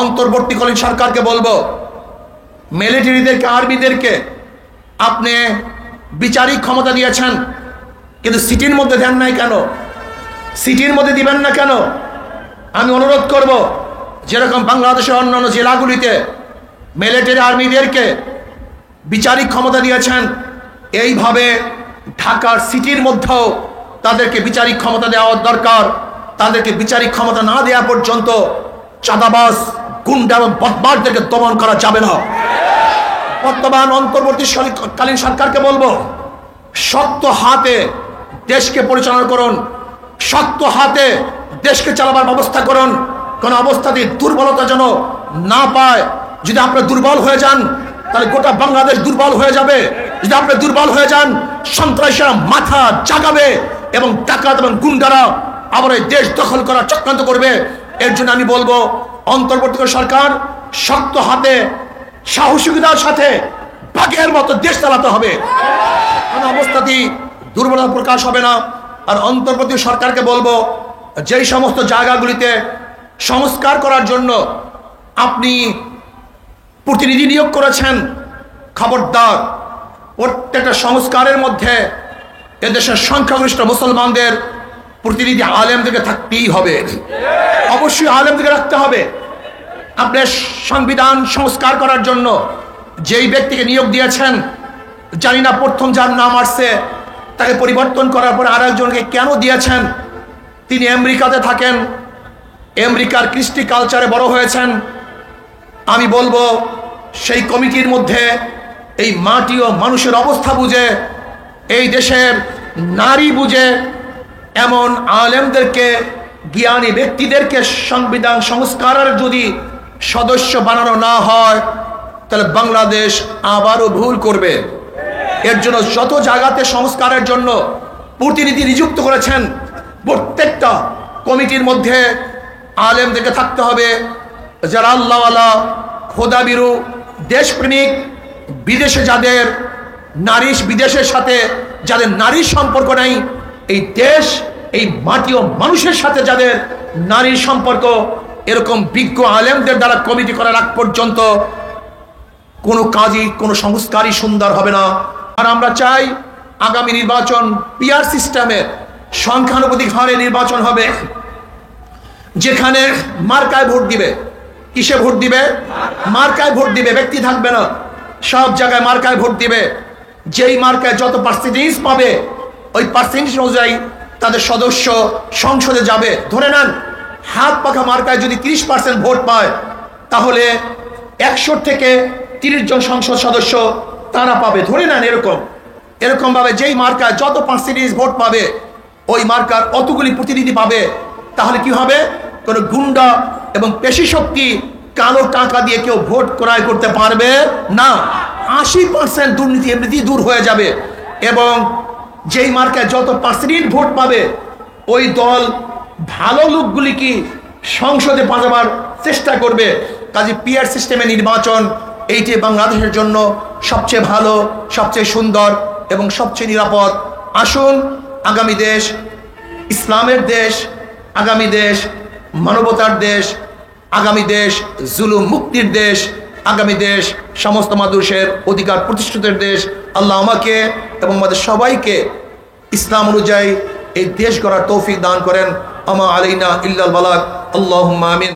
অন্তর্বর্তীকালীন সরকারকে বলবো, মিলিটারিদেরকে, আর্মিদেরকে আপনি বিচারিক ক্ষমতা দিয়েছেন, কিন্তু সিটির মধ্যে দেন নাই কেন? সিটির মধ্যে দিবেন না কেন? আমি অনুরোধ করব, যেরকম বাংলাদেশের অন্যান্য জেলাগুলিতে মিলিটারি আর্মিদেরকে বিচারিক ক্ষমতা দিয়েছেন, এইভাবে ঢাকার সিটির মধ্যেও তাদেরকে বিচারিক ক্ষমতা দেওয়া দরকার। তাদেরকে বিচারিক ক্ষমতা না দেওয়া পর্যন্ত চাঁদাবাজ, গুন্ডা এবং বদমাশদেরকে দমন করা যাবে না। বর্তমান অন্তর্বর্তীকালীন সরকারকে বলবো, শক্ত হাতে দেশকে পরিচালনা করুন, শক্ত হাতে দেশকে চালাবার ব্যবস্থা করুন। কোন অবস্থাতেই দুর্বলতা যেন না পায়। যদি আপনি দুর্বল হয়ে যান, তাহলে গোটা বাংলাদেশ দুর্বল হয়ে যাবে। যদি আপনি দুর্বল হয়ে যান, সন্ত্রাসীরা মাথা জাগাবে এবং ডাকাত এবং গুন্ডারা আবার এই দেশ দখল করার চক্রান্ত করবে। এর জন্য আমি বলবো, অন্তর্বর্তীকালীন সরকার শক্ত হাতে, সাহসিকতার সাথে বাঘের মতো দেশ চালাতে হবে। কোন অবস্থাতেই দুর্বলতা প্রকাশ হবে না। আর অন্তর্বর্তী সরকারকে বলবো, যেই সমস্ত জায়গাগুলিতে সংস্কার করার জন্য আপনি প্রতিনিধি নিয়োগ করেছেন, খবরদার প্রত্যেকটা সংস্কারের মধ্যে এদেশের সংখ্যাগরিষ্ঠ মুসলমানদের প্রতিনিধি আলেমদেরকে থাকতেই হবে। অবশ্যই আলেমদেরকে রাখতে হবে। আপনি সংবিধান সংস্কার করার জন্য যেই ব্যক্তিকে নিয়োগ দিয়েছেন, জানি না প্রথম যার নাম আসছে তাকে পরিবর্তন করার পর আরেকজনকে কেন দিয়েছেন? তিনি আমেরিকাতে থাকেন, আমেরিকার কৃষ্টি কালচারে বড় হয়েছেন। আমি বলবো, সেই কমিটির মধ্যে এই মাটি ও মানুষের অবস্থা বুঝে, এই দেশের নারী বুঝে এমন আলেমদেরকে, জ্ঞানী ব্যক্তিদেরকে সংবিধান সংস্কারের যদি সদস্য বানানো না হয়, তাহলে বাংলাদেশ আবারও ভুল করবে। এর জন্য যত জায়গাতে সংস্কারের জন্য প্রতিনিধি নিযুক্ত করেছেন, প্রত্যেকটা কমিটির মধ্যে আলেমদেরকে থাকতে হবে, যারা আল্লাহওয়ালা, খোদাবিরু, দেশপ্রেমিক, বিদেশে যাদের বিদেশের সাথে যাদের নারীর সম্পর্ক নাই, এই দেশ, এই মাটি ও মানুষের সাথে যাদের নারীর সম্পর্ক, এরকম বিজ্ঞ আলেমদের দ্বারা কমিটি করার আগ পর্যন্ত কোনো কাজই, কোনো সংস্কারই সুন্দর হবে না। আর আমরা চাই আগামী নির্বাচন পিআর সিস্টেমে সংখ্যানুপাতিক হারে নির্বাচন হবে, যেখানে মার্কায় ভোট দিবে। কিসে ভোট দিবে? মার্কায় ভোট দিবে, ব্যক্তি থাকবে না। সব জায়গায় মার্কায় ভোট দিবে। যেই মার্কায় যত পার্সেন্টেজ পাবে, ওই পার্সেন্টেজ অনুযায়ী তাদের সদস্য সংসদে যাবে। ধরে নেন, হাত পাখা মার্কায় যদি 30% ভোট পায়, তাহলে 100 থেকে 30 জন সংসদ সদস্য তারা পাবে। ধরে নেন এরকম ভাবে যেই মার্কায় যত পার্সেন্টেজ ভোট পাবে, ওই মার্কার অতগুলি প্রতিনিধি পাবে। তাহলে কি হবে? কোনো গুন্ডা এবং পেশি শক্তি, কালো টাকা দিয়ে কেউ ভোট ক্রয় করতে পারবে না। 80% দুর্নীতি এমনিতেই দূর হয়ে যাবে। এবং যেই মার্কায় যত পার্সেন্টেজ ভোট পাবে, ওই দল ভালো লোকগুলিকে সংসদে পাঠাবার চেষ্টা করবে। কাজে পিআর সিস্টেমে নির্বাচন, এইটি বাংলাদেশের জন্য সবচেয়ে ভালো, সবচেয়ে সুন্দর এবং সবচেয়ে নিরাপদ। আসুন, আগামী দেশ ইসলামের দেশ, আগামী দেশ মানবতার দেশ, আগামী দেশ জুলুম মুক্তির দেশ, আগামী দেশ সমস্ত মানুষের অধিকার প্রতিষ্ঠিতের দেশ। আল্লাহ আমাকে এবং আমাদের সবাইকে ইসলাম অনুযায়ী এই দেশ গড়ার তৌফিক দান করেন। আমা আলাইনা ইল্লাল বালাগ। আল্লাহুম্মা আমিন।